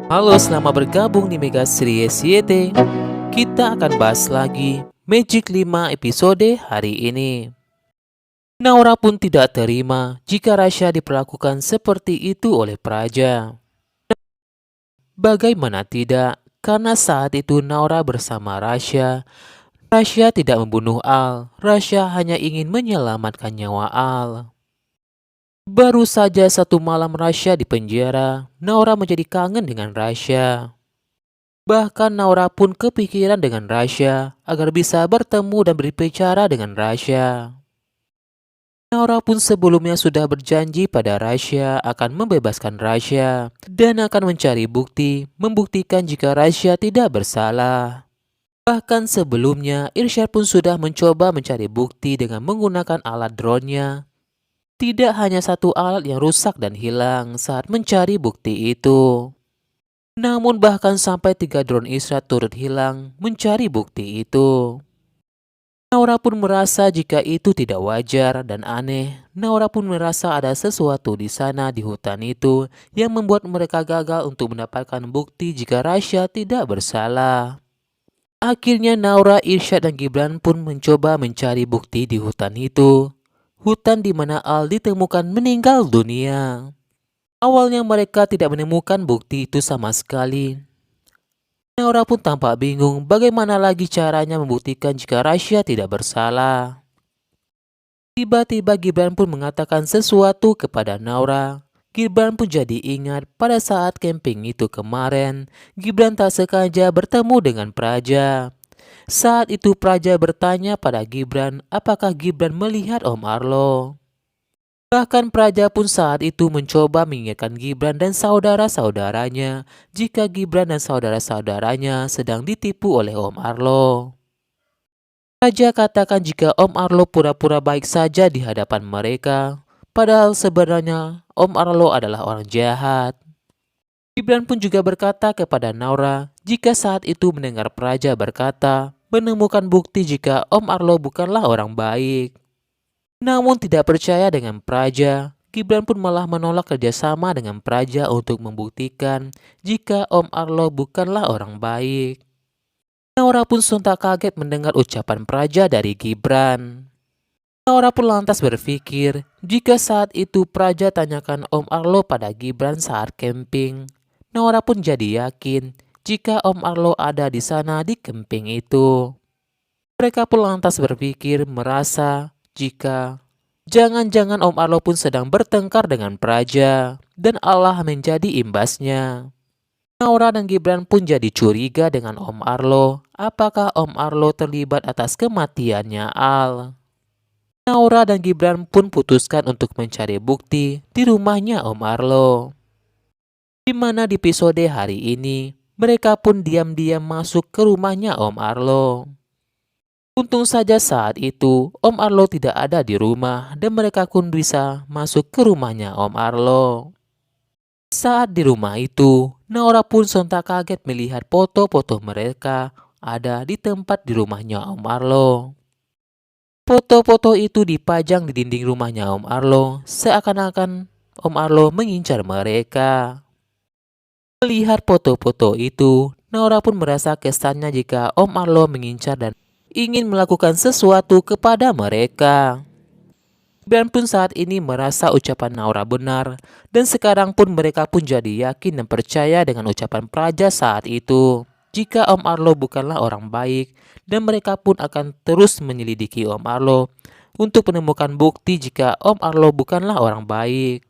Halo, selamat bergabung di Mega Series YT. Kita akan bahas lagi Magic 5 episode hari ini. Naura pun tidak terima jika Rasya diperlakukan seperti itu oleh Praja. Bagaimana tidak, karena saat itu Naura bersama Rasya. Rasya tidak membunuh Al, Rasya hanya ingin menyelamatkan nyawa Al. Baru saja satu malam Rasya di penjara, Naura menjadi kangen dengan Rasya. Bahkan Naura pun kepikiran dengan Rasya agar bisa bertemu dan berbicara dengan Rasya. Naura pun sebelumnya sudah berjanji pada Rasya akan membebaskan Rasya dan akan mencari bukti membuktikan jika Rasya tidak bersalah. Bahkan sebelumnya Irsyad pun sudah mencoba mencari bukti dengan menggunakan alat drone-nya. Tidak hanya satu alat yang rusak dan hilang saat mencari bukti itu. Namun bahkan sampai 3 drone Irsyad turut hilang mencari bukti itu. Naura pun merasa jika itu tidak wajar dan aneh. Naura pun merasa ada sesuatu di sana di hutan itu yang membuat mereka gagal untuk mendapatkan bukti jika Rasya tidak bersalah. Akhirnya Naura, Irsyad dan Gibran pun mencoba mencari bukti di hutan itu. Hutan di mana Al ditemukan meninggal dunia. Awalnya mereka tidak menemukan bukti itu sama sekali. Naura pun tampak bingung bagaimana lagi caranya membuktikan jika Rasya tidak bersalah. Tiba-tiba Gibran pun mengatakan sesuatu kepada Naura. Gibran pun jadi ingat pada saat camping itu kemarin, Gibran tak sengaja bertemu dengan Praja. Saat itu Praja bertanya pada Gibran apakah Gibran melihat Om Arlo. Bahkan Praja pun saat itu mencoba mengingatkan Gibran dan saudara-saudaranya jika Gibran dan saudara-saudaranya sedang ditipu oleh Om Arlo. Praja katakan jika Om Arlo pura-pura baik saja di hadapan mereka, padahal sebenarnya Om Arlo adalah orang jahat. Gibran pun juga berkata kepada Naura jika saat itu mendengar Praja berkata menemukan bukti jika Om Arlo bukanlah orang baik. Namun tidak percaya dengan Praja, Gibran pun malah menolak kerjasama dengan Praja untuk membuktikan jika Om Arlo bukanlah orang baik. Naura pun sontak kaget mendengar ucapan Praja dari Gibran. Naura pun lantas berpikir jika saat itu Praja tanyakan Om Arlo pada Gibran saat camping. Naura pun jadi yakin jika Om Arlo ada di sana di camping itu. Mereka pun lantas berpikir merasa jika jangan-jangan Om Arlo pun sedang bertengkar dengan Praja dan Allah menjadi imbasnya. Naura dan Gibran pun jadi curiga dengan Om Arlo. Apakah Om Arlo terlibat atas kematiannya Al? Naura dan Gibran pun putuskan untuk mencari bukti di rumahnya Om Arlo. Di mana di episode hari ini, mereka pun diam-diam masuk ke rumahnya Om Arlo. Untung saja saat itu Om Arlo tidak ada di rumah dan mereka pun bisa masuk ke rumahnya Om Arlo. Saat di rumah itu, Naura pun sontak kaget melihat foto-foto mereka ada di tempat di rumahnya Om Arlo. Foto-foto itu dipajang di dinding rumahnya Om Arlo, seakan-akan Om Arlo mengincar mereka. Melihat foto-foto itu, Naura pun merasa kesannya jika Om Arlo mengincar dan ingin melakukan sesuatu kepada mereka. Gibran pun saat ini merasa ucapan Naura benar dan sekarang pun mereka pun jadi yakin dan percaya dengan ucapan Praja saat itu. Jika Om Arlo bukanlah orang baik dan mereka pun akan terus menyelidiki Om Arlo untuk menemukan bukti jika Om Arlo bukanlah orang baik.